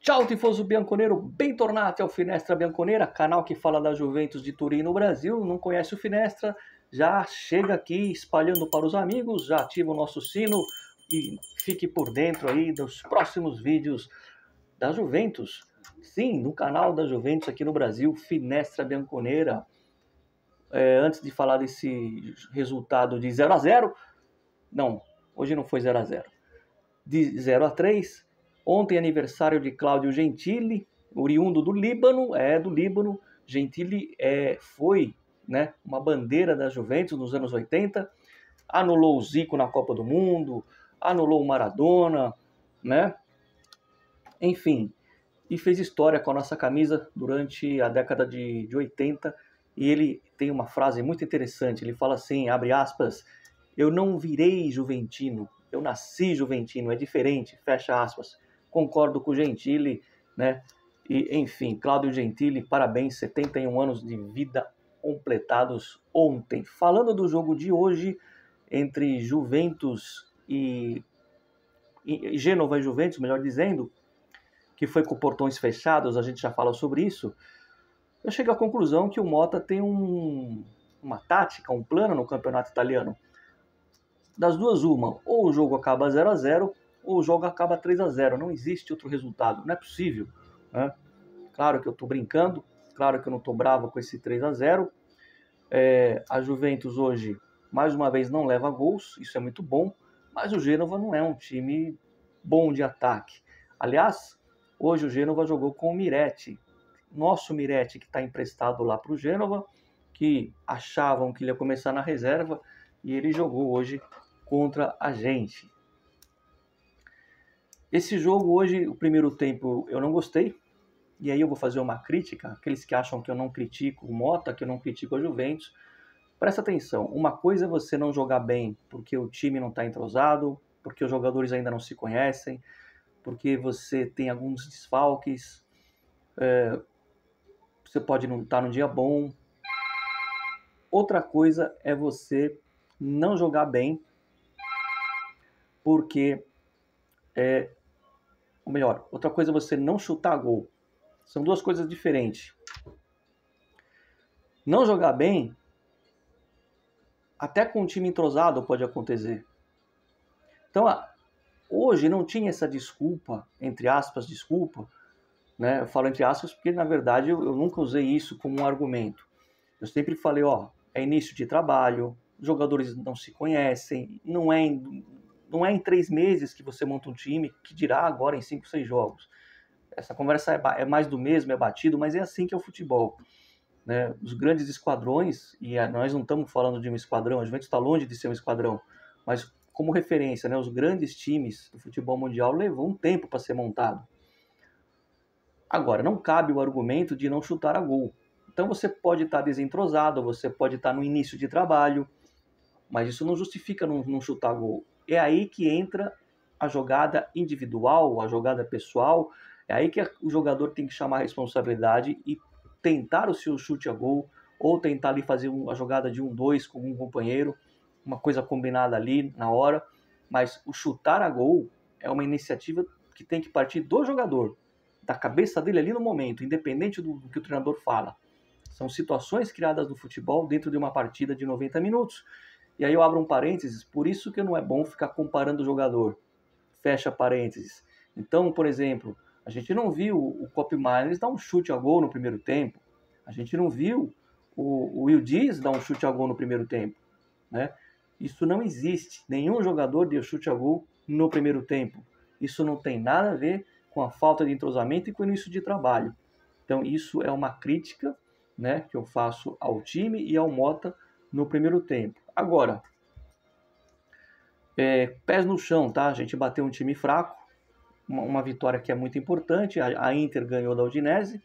Ciao tifoso bianconero, bentornati ao Finestra Bianconera, canal que fala da Juventus de Turim no Brasil. Não conhece o Finestra? Já chega aqui espalhando para os amigos, já ativa o nosso sino e fique por dentro aí dos próximos vídeos da Juventus. Sim, no canal da Juventus aqui no Brasil, Finestra Bianconera. Antes de falar desse resultado de 0-0, não, hoje não foi 0-0, de 0-3, ontem aniversário de Cláudio Gentili, oriundo do Líbano, do Líbano. Gentili foi, né, uma bandeira da Juventus nos anos 80, anulou o Zico na Copa do Mundo, anulou o Maradona, né, enfim, e fez história com a nossa camisa durante a década de 80, e ele tem uma frase muito interessante, ele fala assim, abre aspas, eu não virei juventino, eu nasci juventino, é diferente, fecha aspas. Concordo com o Gentili, né? E, enfim, Cláudio Gentili, parabéns, 71 anos de vida completados ontem. Falando do jogo de hoje, entre Juventus e Gênova e Juventus, melhor dizendo, que foi com portões fechados, a gente já fala sobre isso, eu chego à conclusão que o Motta tem uma tática, um plano no campeonato italiano. Das duas, uma, ou o jogo acaba 0-0, ou o jogo acaba 3-0. Não existe outro resultado, não é possível, né? Claro que eu estou brincando, claro que eu não estou bravo com esse 3-0. A Juventus hoje, mais uma vez, não leva gols, isso é muito bom, mas o Gênova não é um time bom de ataque. Aliás, hoje o Gênova jogou com o Miretti, nosso Miretti, que está emprestado lá para o Gênova, que achavam que ele ia começar na reserva, e ele jogou hoje contra a gente. Esse jogo hoje, o primeiro tempo, eu não gostei, e aí eu vou fazer uma crítica, aqueles que acham que eu não critico o Motta, que eu não critico a Juventus, presta atenção, uma coisa é você não jogar bem porque o time não está entrosado, porque os jogadores ainda não se conhecem, porque você tem alguns desfalques, você pode não estar num dia bom. Outra coisa é você não jogar bem porque, ou melhor, outra coisa é você não chutar gol. São duas coisas diferentes. Não jogar bem, até com um time entrosado pode acontecer. Então, hoje não tinha essa desculpa, entre aspas, desculpa, né? Eu falo entre aspas porque, na verdade, eu nunca usei isso como um argumento. Eu sempre falei, é início de trabalho, os jogadores não se conhecem, não é em 3 meses que você monta um time, que dirá agora em 5, 6 jogos. Essa conversa é mais do mesmo, é batido, mas é assim que é o futebol, né? Os grandes esquadrões, e nós não estamos falando de um esquadrão, a Juventus está longe de ser um esquadrão, mas como referência, né, os grandes times do futebol mundial levou um tempo para ser montado. Agora, não cabe o argumento de não chutar a gol. Então você pode estar desentrosado, você pode estar no início de trabalho, mas isso não justifica não chutar gol. É aí que entra a jogada individual, a jogada pessoal, é aí que o jogador tem que chamar a responsabilidade e tentar o seu chute a gol, ou tentar ali fazer a jogada de 1-2 com um companheiro, uma coisa combinada ali na hora, mas o chutar a gol é uma iniciativa que tem que partir do jogador, da cabeça dele ali no momento, independente do que o treinador fala. São situações criadas no futebol dentro de uma partida de 90 minutos. E aí eu abro um parênteses, por isso que não é bom ficar comparando o jogador. Fecha parênteses. Então, por exemplo, a gente não viu o Koopmeiners dar um chute a gol no primeiro tempo. A gente não viu o Will Dias dar um chute a gol no primeiro tempo, né? Isso não existe. Nenhum jogador deu chute a gol no primeiro tempo. Isso não tem nada a ver com a falta de entrosamento e com o início de trabalho. Então, isso é uma crítica, né, que eu faço ao time e ao Motta no primeiro tempo. Agora, pés no chão, tá? A gente bateu um time fraco, uma vitória que é muito importante. A Inter ganhou da Udinese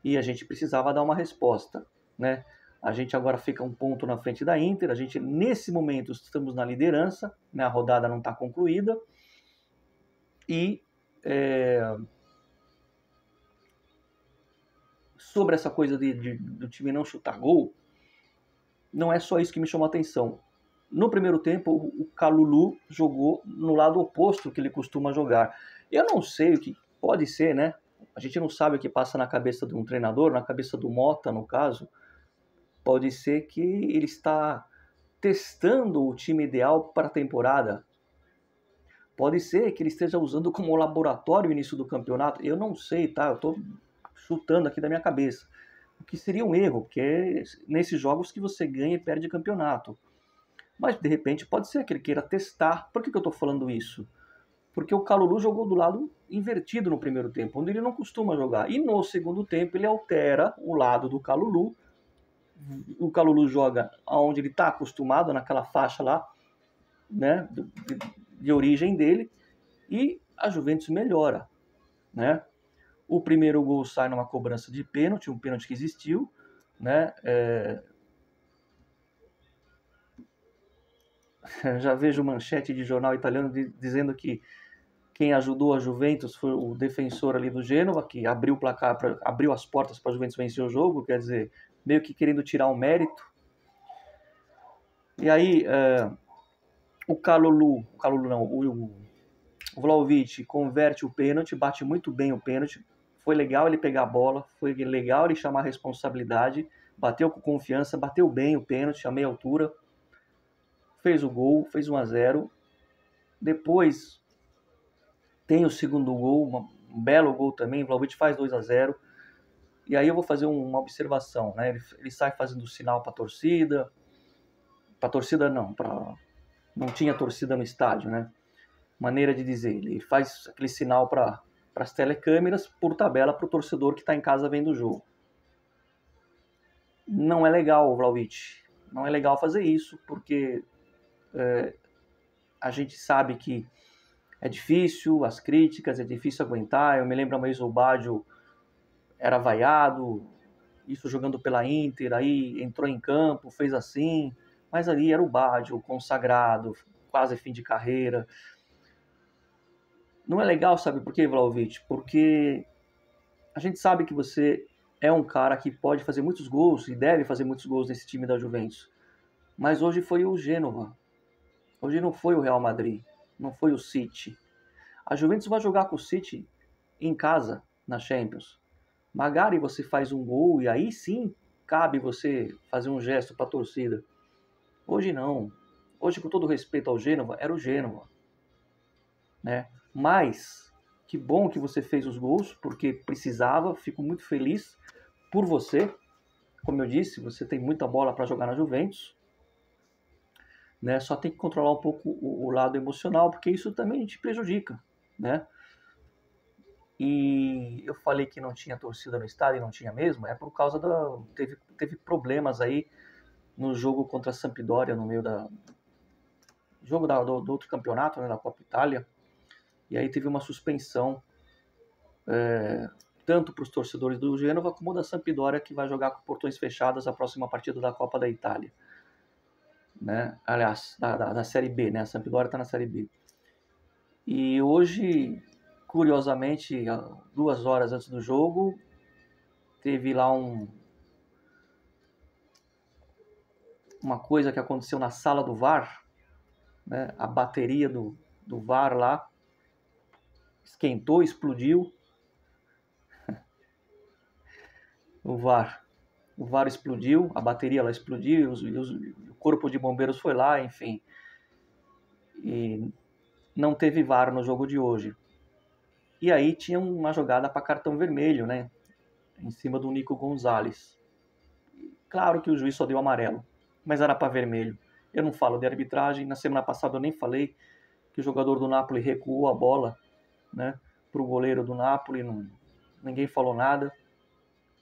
e a gente precisava dar uma resposta, né? A gente agora fica um ponto na frente da Inter. A gente, nesse momento, estamos na liderança, né? A rodada não está concluída. E sobre essa coisa do time não chutar gol, não é só isso que me chamou a atenção. No primeiro tempo, o Kalulu jogou no lado oposto que ele costuma jogar. Eu não sei pode ser, né? A gente não sabe o que passa na cabeça de um treinador, na cabeça do Mota, no caso. Pode ser que ele está testando o time ideal para a temporada. Pode ser que ele esteja usando como laboratório o início do campeonato. Eu não sei, tá? Eu estou chutando aqui da minha cabeça. O que seria um erro, porque é nesses jogos que você ganha e perde campeonato. Mas, de repente, pode ser que ele queira testar. Por que eu estou falando isso? Porque o Kalulu jogou do lado invertido no primeiro tempo, onde ele não costuma jogar. E no segundo tempo ele altera o lado do Kalulu. O Kalulu joga onde ele está acostumado, naquela faixa lá, né, de origem dele, e a Juventus melhora, né? O primeiro gol sai numa cobrança de pênalti, um pênalti que existiu, né? Já vejo manchete de jornal italiano dizendo que quem ajudou a Juventus foi o defensor ali do Gênova, que abriu o placar, abriu as portas para a Juventus vencer o jogo, quer dizer, meio que querendo tirar um mérito. E aí, o Vlahovic converte o pênalti, bate muito bem o pênalti. Foi legal ele pegar a bola, foi legal ele chamar a responsabilidade, bateu com confiança, bateu bem o pênalti a meia altura, fez o gol, fez 1-0. Depois tem o segundo gol, um belo gol também, o Vlahovic faz 2-0. E aí eu vou fazer uma observação, né? Ele sai fazendo sinal para a torcida não tinha torcida no estádio, né? Maneira de dizer, ele faz aquele sinal para as telecâmeras por tabela para o torcedor que está em casa vendo o jogo. Não é legal, Vlahovic, não é legal fazer isso, porque a gente sabe que é difícil, as críticas, é difícil aguentar. Eu me lembro uma vez o Baggio era vaiado, isso jogando pela Inter, aí entrou em campo, fez assim, mas ali era o Baggio, consagrado, quase fim de carreira. Não é legal, sabe por quê, Vlahovic? Porque a gente sabe que você é um cara que pode fazer muitos gols e deve fazer muitos gols nesse time da Juventus. Mas hoje foi o Gênova. Hoje não foi o Real Madrid, não foi o City. A Juventus vai jogar com o City em casa, na Champions. Magari você faz um gol e aí sim cabe você fazer um gesto para a torcida. Hoje não. Hoje, com todo respeito ao Gênova, era o Gênova, né? Mas que bom que você fez os gols, porque precisava. Fico muito feliz por você. Como eu disse, você tem muita bola para jogar na Juventus, né? Só tem que controlar um pouco o lado emocional, porque isso também te prejudica, né? E eu falei que não tinha torcida no estádio, e não tinha mesmo, é por causa teve problemas aí no jogo contra a Sampdoria, no meio da jogo do outro campeonato, né, da Copa Itália. E aí teve uma suspensão tanto para os torcedores do Gênova como da Sampdoria, que vai jogar com portões fechados a próxima partida da Copa da Itália, né? Aliás, da Série B, né? A Sampdoria está na Série B. E hoje, curiosamente, 2 horas antes do jogo, teve lá uma coisa que aconteceu na sala do VAR, né? A bateria do VAR lá esquentou, explodiu. O VAR explodiu, a bateria lá explodiu, o corpo de bombeiros foi lá, enfim. E não teve VAR no jogo de hoje. E aí tinha uma jogada para cartão vermelho, né? Em cima do Nico Gonzalez. Claro que o juiz só deu amarelo, mas era para vermelho. Eu não falo de arbitragem. Na semana passada eu nem falei que o jogador do Napoli recuou a bola, né, para o goleiro do Napoli. Ninguém falou nada.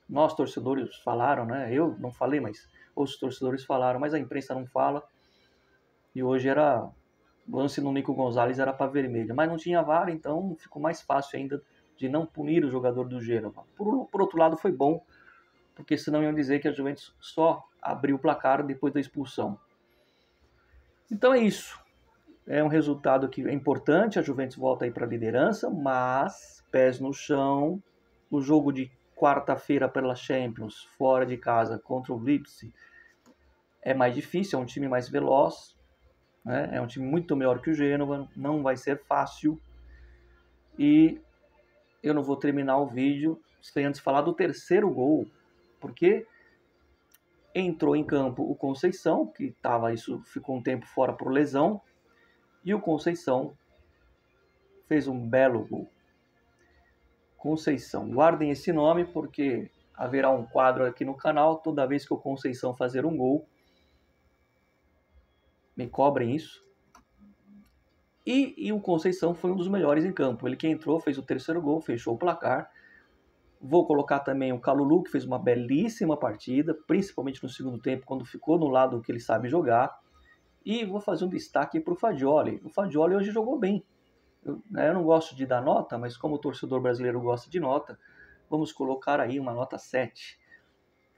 Nós, torcedores, falaram, né? Eu não falei, mas outros torcedores falaram, mas a imprensa não fala. E hoje o lance no Nico Gonzalez era para vermelho. Mas não tinha VAR, então ficou mais fácil ainda de não punir o jogador do Gênova. Por outro lado, foi bom, porque senão iam dizer que a Juventus só abriu o placar depois da expulsão. Então é isso. É um resultado que é importante, a Juventus volta aí para a liderança, mas pés no chão. O jogo de quarta-feira pela Champions, fora de casa, contra o Leipzig, é mais difícil, é um time mais veloz, né? É um time muito melhor que o Gênova, não vai ser fácil. E eu não vou terminar o vídeo sem antes falar do terceiro gol, porque entrou em campo o Conceição, que ficou um tempo fora por lesão, e o Conceição fez um belo gol. Conceição, guardem esse nome porque haverá um quadro aqui no canal toda vez que o Conceição fazer um gol. Me cobrem isso. E o Conceição foi um dos melhores em campo. Ele que entrou, fez o terceiro gol, fechou o placar. Vou colocar também o Kalulu, que fez uma belíssima partida, principalmente no segundo tempo, quando ficou no lado que ele sabe jogar. E vou fazer um destaque para o Fagioli. O Fagioli hoje jogou bem. Eu não gosto de dar nota, mas como o torcedor brasileiro gosta de nota, vamos colocar aí uma nota 7.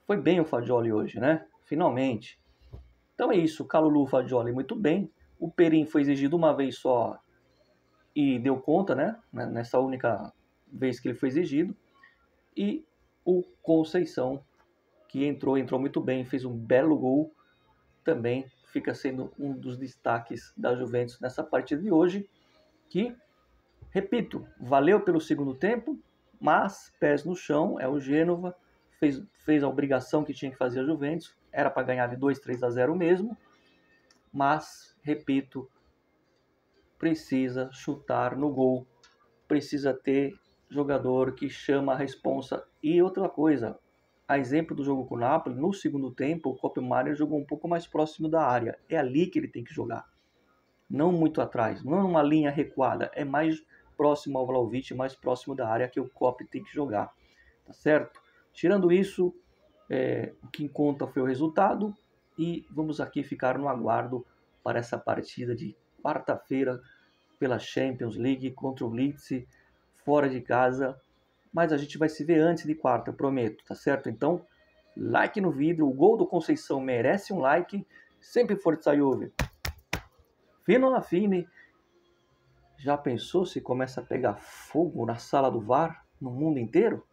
Foi bem o Fagioli hoje, né? Finalmente. Então é isso, o Kalulu, o Fagioli muito bem. O Perin foi exigido uma vez só e deu conta, né? Nessa única vez que ele foi exigido. E o Conceição, que entrou muito bem, fez um belo gol, também fica sendo um dos destaques da Juventus nessa partida de hoje, que, repito, valeu pelo segundo tempo, mas pés no chão, é o Gênova, fez a obrigação que tinha que fazer a Juventus, era para ganhar de 2-3-0 mesmo, mas, repito, precisa chutar no gol, precisa ter jogador que chama a responsa. E outra coisa, a exemplo do jogo com o Napoli, no segundo tempo, o Kopenhagen jogou um pouco mais próximo da área. É ali que ele tem que jogar. Não muito atrás, não numa linha recuada. É mais próximo ao Vlahovic, mais próximo da área que o Kopp tem que jogar. Tá certo? Tirando isso, o que conta foi o resultado. E vamos aqui ficar no aguardo para essa partida de quarta-feira pela Champions League contra o Leeds, fora de casa. Mas a gente vai se ver antes de quarta, eu prometo, tá certo? Então, like no vídeo, o gol do Conceição merece um like. Sempre Forza Juve. Fino na fine. Já pensou se começa a pegar fogo na sala do VAR no mundo inteiro?